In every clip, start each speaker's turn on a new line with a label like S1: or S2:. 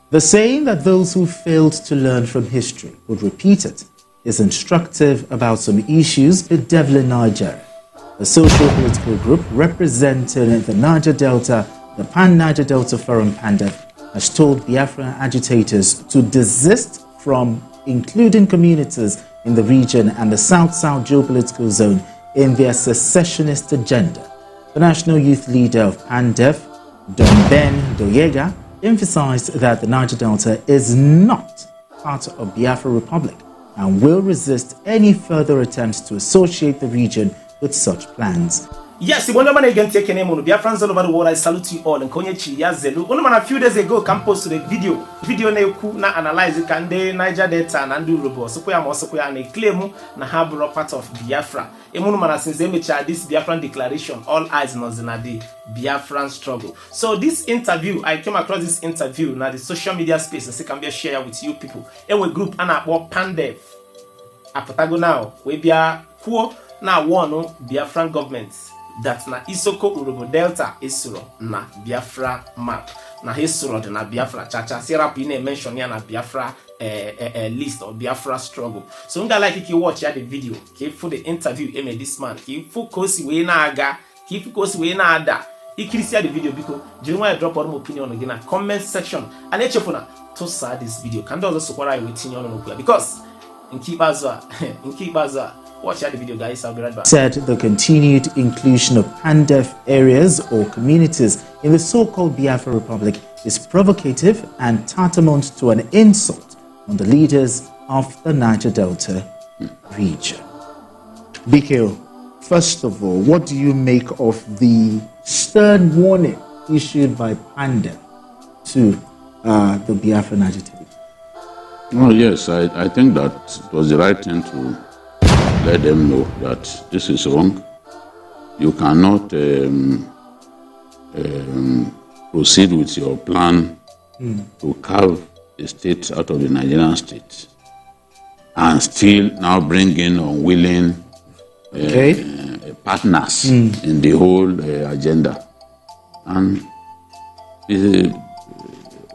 S1: The saying that those who failed to learn from history would repeat it is instructive about some issues bedeviling Nigeria. The social-political group representing the Niger Delta, the Pan-Niger Delta Forum Pandef, has told Biafra agitators to desist from including communities in the region and the South-South geopolitical zone in their secessionist agenda. The national youth leader of Pandef, Don Ben Doyega, emphasized that the Niger Delta is not part of Biafra Republic and will resist any further attempts to associate the region with such plans.
S2: Yes, one man again take name on Biafrans all over the world. I salute you all. And Konyechi Yazelu. One man a few days ago can post the video na ku na analyze it can de Niger Delta and do robo. So kuya mo so kuya na claim na have part of Biafra. Emunu man since they made this Biafran declaration, all eyes on the Biafran struggle. So this interview, I came across this interview na the social media space and say can be share with you people. Ewe group ana about Pandef. Apotago now we be a kuo na one Biafran government. That na Isoko Urobo Delta isuro na Biafra map. Na hisuro de na Biafra chacha. Sirapu ine mention ya na Biafra list or Biafra struggle. So unga like if you watch ya the video, ki for the interview eme this man, ki focus we na aga, ki focus we na ada. Ikirisi the video because during when I drop all my opinion again na comment section. And echefuna to sa this video. Can do also support I waiting on because in keep azwa. Watch out the video, guys. I'll be right back.
S1: Said the continued inclusion of Pandef areas or communities in the so-called Biafra Republic is provocative and tantamount to an insult on the leaders of the Niger Delta region. BKO, first of all, what do you make of the stern warning issued by Pandef to the Biafran agitators?
S3: Oh, yes, I think that it was the right thing to let them know that this is wrong. You cannot proceed with your plan to carve the state out of the Nigerian state and still now bring in unwilling partners in the whole agenda. And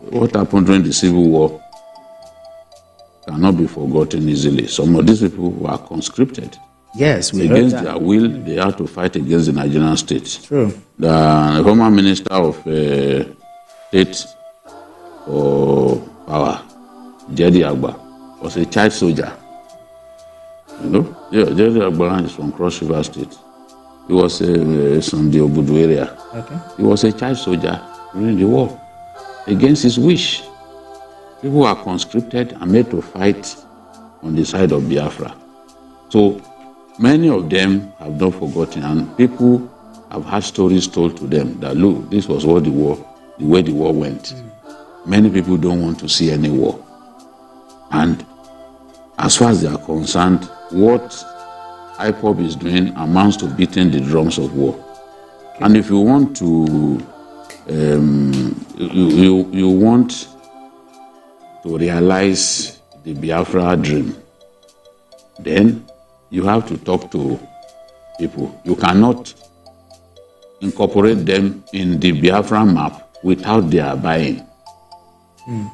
S3: what happened during the Civil War cannot be forgotten easily. Some of these people were conscripted.
S1: Yes, we
S3: against their will, they had to fight against the Nigerian state.
S1: True.
S3: The former minister of state for power, Jedi Agba, was a child soldier. You know, Jedi Agba is from Cross River State. He was from the Obudu area.
S1: Okay.
S3: He was a child soldier during the war against his wish. People were conscripted and made to fight on the side of Biafra. So many of them have not forgotten, and people have had stories told to them that look, this was what the way the war went. Many people don't want to see any war. And as far as they are concerned, what IPOB is doing amounts to beating the drums of war. And if you want to, you want to realize the Biafra dream, then you have to talk to people. You cannot incorporate them in the Biafra map without their buy-in.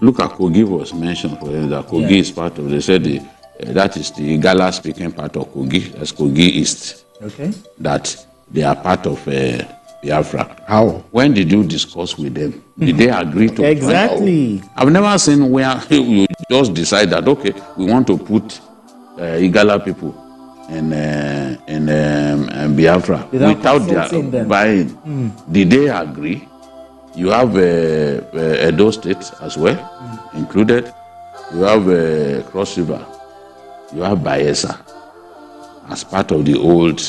S3: Look at Kogi was mentioned, for them, that Kogi is part of, they said that is the Gala-speaking part of Kogi, that's Kogi East.
S1: Okay.
S3: That they are part of Biafra.
S1: How?
S3: When did you discuss with them? Did they agree to?
S1: Exactly.
S3: I've never seen where you just decide that, okay, we want to put Igala people in Biafra without their buying. Did they agree? You have Edo State as well, included. You have Cross River. You have Bayelsa as part of the old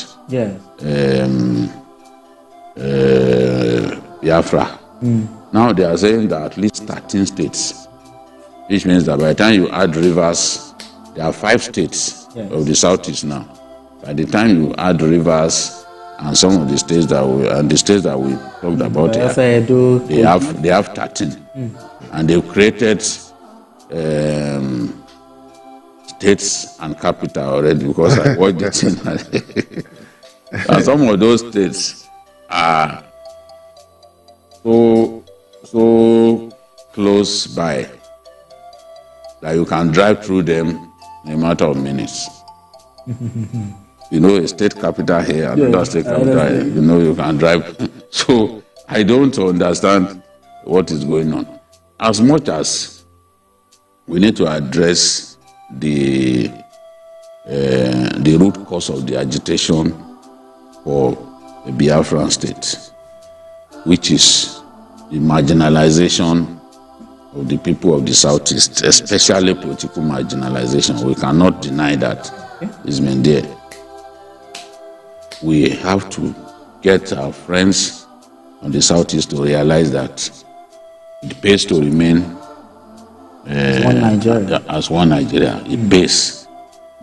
S3: Biafra. Now they are saying that at least 13 states, which means that by the time you add rivers, there are 5 states of the southeast now. By the time you add rivers and some of the states that we talked about here, they have 13, and they've created states and capital already, because I watched the thing. And some of those states are so close by that you can drive through them in a matter of minutes. You know, a state capital here, another state capital here, you know, you can drive. So I don't understand what is going on. As much as we need to address the root cause of the agitation for the Biafran state, which is the marginalization of the people of the Southeast, especially political marginalization. We cannot deny that it's been there. We have to get our friends on the Southeast to realize that it pays to remain
S1: As one Nigeria.
S3: As one Nigeria. It pays.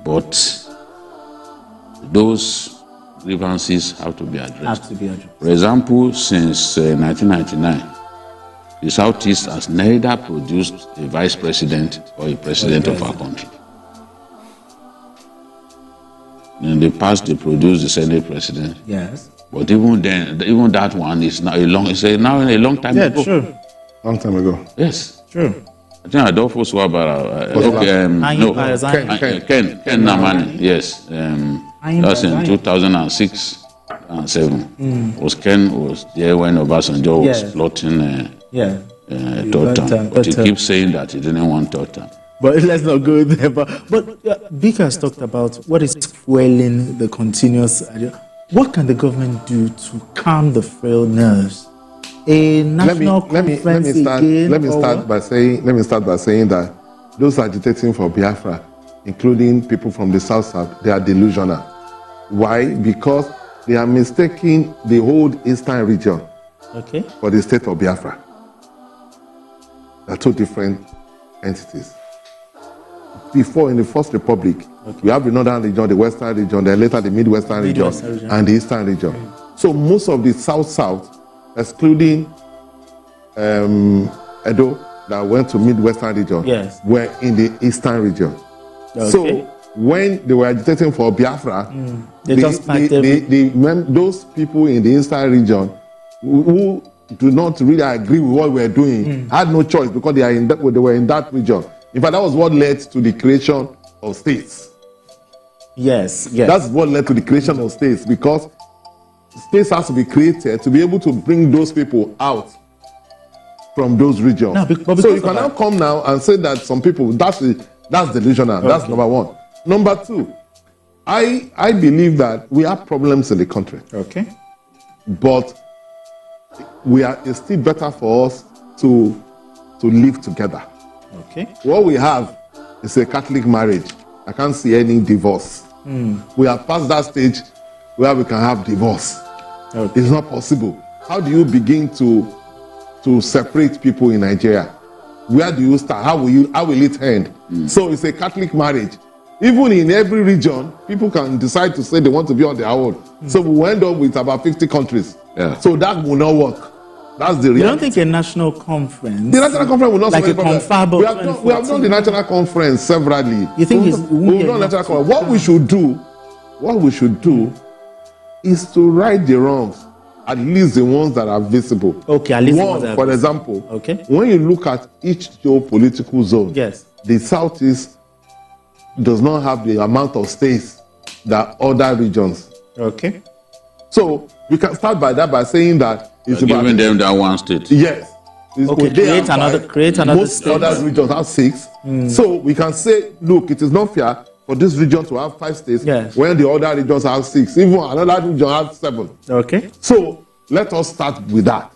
S3: But those grievances have to be addressed. For example, since 1999, the Southeast has neither produced a vice president or a president of our country. In the past, they produced the Senate president.
S1: Yes.
S3: But even then, even that one is now a long time ago.
S1: Yeah, true.
S4: Long time ago.
S3: Yes.
S1: True.
S3: I think Adolfo Swabara. Ken Namani. Yes. That's in 2006 and 7. Ken was there when Obasanjo was plotting third term. But he keeps saying that he didn't want third term.
S1: But let's not go there. But Bika has talked about what is fueling the continuous. What can the government do to calm the frail nerves? A national conference again?
S4: Let me start by saying that those agitating for Biafra, including people from the South, they are delusional. Why? Because they are mistaking the whole Eastern region for the state of Biafra. They are two different entities. Before, in the First Republic, we have the Northern region, the Western region, then later the Midwestern region, and the Eastern region. So most of the South, excluding Edo, that went to Midwestern region, were in the Eastern region. So when they were agitating for Biafra, those people in the Eastern region who do not really agree with what we're doing had no choice because they were in that region. In fact, that was what led to the creation of states.
S1: Yes.
S4: That's what led to the creation of states, because states has to be created to be able to bring those people out from those regions. So you can now come now and say that some people, that's delusional. That's number one. Number two, I believe that we have problems in the country. But it's still better for us to live together. What we have is a Catholic marriage. I can't see any divorce. We have passed that stage where we can have divorce. It's not possible. How do you begin to separate people in Nigeria? Where do you start? How will it end? So it's a Catholic marriage. Even in every region, people can decide to say they want to be on their own. So we will end up with about 50 countries. So that will not work. That's the reality.
S1: You don't think a national conference?
S4: The national conference will not
S1: like
S4: solve any problem. We have done the national conference severally.
S1: You think
S4: we've done national conference? What we should do is to right the wrongs, at least the ones that are visible.
S1: At least the ones that are
S4: for example, when you look at each geopolitical zone, the Southeast does not have the amount of states that other regions. So we can start by that by saying that it's about
S3: giving them that one state.
S4: Yes.
S1: Create another
S4: most
S1: state.
S4: Other regions have 6. So we can say, look, it is not fair for this region to have 5 states when the other regions have 6. Even another region has 7.
S1: Okay.
S4: So let us start with that.